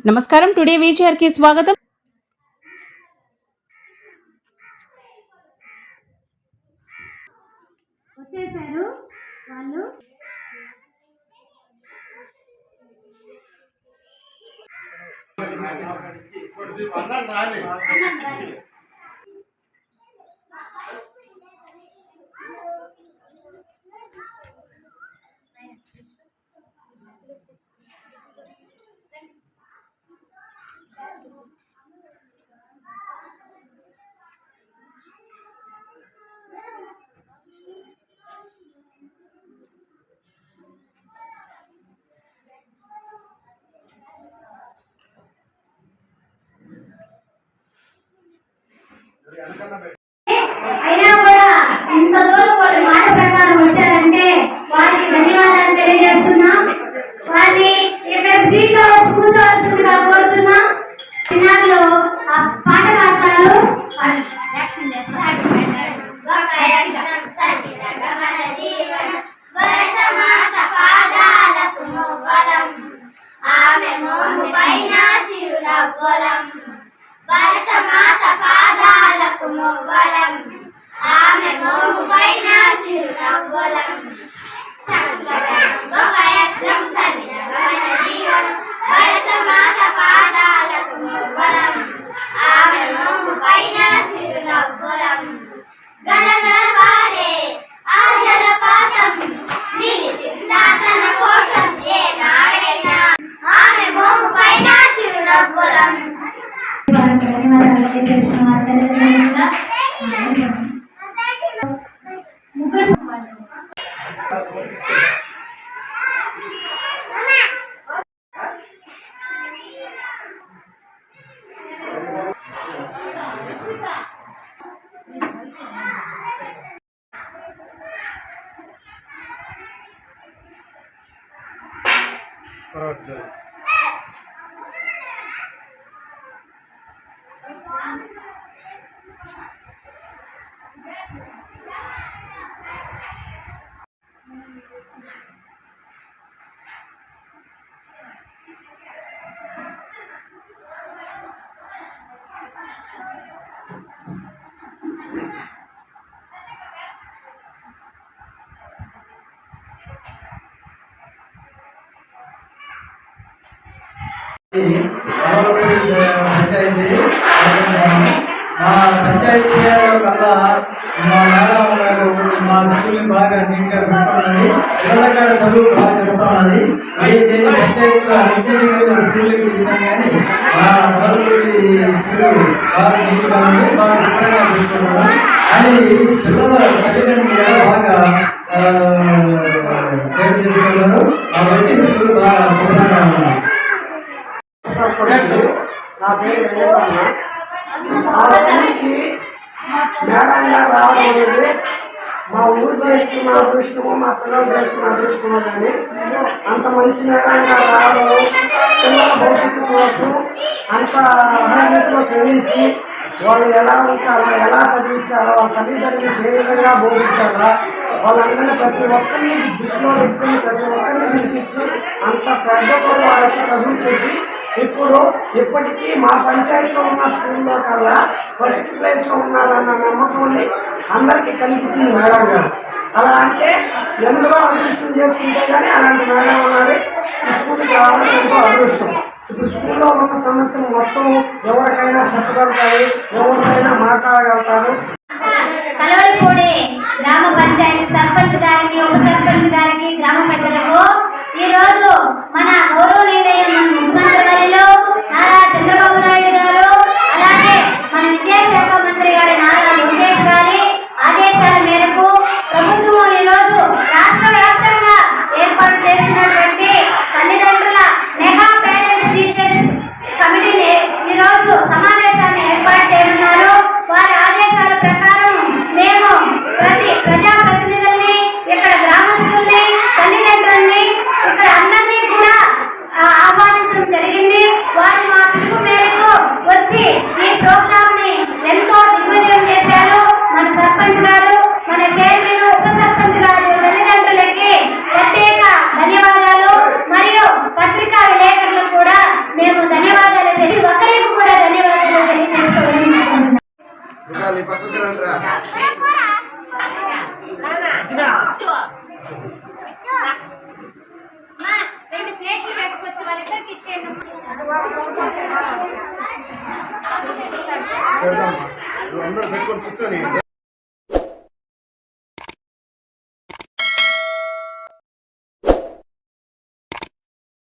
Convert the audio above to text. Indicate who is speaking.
Speaker 1: నమస్కారం. Today feature కి స్వాగతం.
Speaker 2: వచ్చేసారు వాళ్ళు. అయినా కూడా ఇంత దూరం వాళ్ళ మాట ప్రకారం వచ్చారంటే వారికి ధన్యవాదాలు తెలియజేస్తున్నాం. వారిని ఇక్కడ సీట్లో వచ్చి కూర్చోవలసిందిగా కోరుచున్నాం. చిన్నారులు ఆ పాట పాడతారు, యాక్షన్ చేస్తారు.
Speaker 3: భరతమాత పాదాలకు మొగ్గలం, ఆమె మోము పైన చిరునవ్వులం. సంకటం సవినగమన జీవనం, భరతమాత పాదాలకు మొగ్గలం, ఆమె మోము పైన చిరునవ్వులం. గలగలవారే ఆ జలపాతం, నిలిచిందా తన కోసం ఏ నాడైనా, ఆమె మోము పైన చిరునవ్వులం.
Speaker 4: పంచాయతీ కల్లా మా మేడం గారు మా స్కూల్ని బాగా నీట్గా పెట్టుకున్నది, పిల్లలకాడ చదువు బాగా చెప్తున్నది. అయితే పంచాయతీలో ఇంజనీరింగ్ స్కూల్కి ఇచ్చాం కానీ మా మొదటి స్కూల్ బాగా నీట్గా ఉంది, బాగా శుభ్రంగా చూసుకున్నాం. అని పిల్లల తల్లిదండ్రులు బాగా కేర్ చేసుకున్నారు. కాబట్టి స్కూల్ బాగా శుభ్రంగా ఉన్నాయి.
Speaker 5: నా పేరు వెంకటరమణ. మా ఊరికి మేడంగా రావడం అనేది మా ఊరు చేసుకున్న అదృష్టము, మా పిల్లలు చేసుకున్న అదృష్టము. కానీ అంత మంచి మేడంగా రావడం, పిల్లల భవిష్యత్తు కోసం అంత అవేర్నెస్లో శ్రమించి వాళ్ళు ఎలా ఉంచాలా, ఎలా చదివించాలా, వాళ్ళ తల్లిదండ్రులకు ఏ విధంగా బోధించాలా, వాళ్ళందరినీ ప్రతి ఒక్కరిని దృష్టిలో పెట్టుకుని ప్రతి ఒక్కరిని పిలిపించి అంత శ్రద్ధతో వాళ్ళకి చదువు చెప్పి ఇప్పటికీ మా పంచాయతీలో ఉన్న స్కూల్లో కల్లా ఫస్ట్ ప్లేస్లో ఉన్నారన్న నమ్మకం అందరికీ కనిపించింది మేడం గారు. అలా అంటే ఎంతో అదృష్టం చేసుకుంటే కానీ అలాంటి మేడం ఉన్నారు. ఈ స్కూల్కి రావడం ఎంతో అదృష్టం. ఇప్పుడు స్కూల్లో ఉన్న సమస్యలు మొత్తం ఎవరికైనా చెప్పగలుగుతారు, ఎవరికైనా మాట్లాడగలుగుతారు.
Speaker 2: కలవలపూడి గ్రామ పంచాయతీ సర్పంచ్ గారికి, ఉప సర్పంచ్ గారికి, గ్రామ పెద్దలకు ఈరోజు మన గౌరవనీయులైన మన ముఖ్యమంత్రిలో నారా చంద్రబాబు నాయుడు గారు, అలాగే మన విద్యాశాఖ మంత్రి గారి నారా లోకేష్ గారి ఆదేశాల మేరకు ప్రభుత్వం ఈరోజు రాష్ట్ర వ్యాప్తంగా ఏర్పాటు చేసినటువంటి తల్లిదండ్రుల మెగా పేరెంట్స్ టీచర్స్ కమిటీని ఈరోజు సమావేశాన్ని ఏర్పాటు చేయనున్నారు. వారి ఆదేశాల ప్రకారం మేము ప్రతి ప్రజాప్రతినిధుల్ని, ఇక్కడ గ్రామస్తుల్ని, తల్లిదండ్రుల్ని
Speaker 6: ఈ పక్కకి రండిరా.
Speaker 2: రెండు ప్లేట్లు పెట్టుకొచ్చి వాళ్ళిద్దరికి ఇచ్చేయండి.
Speaker 6: అందరూ పెట్టుకొని కూర్చొని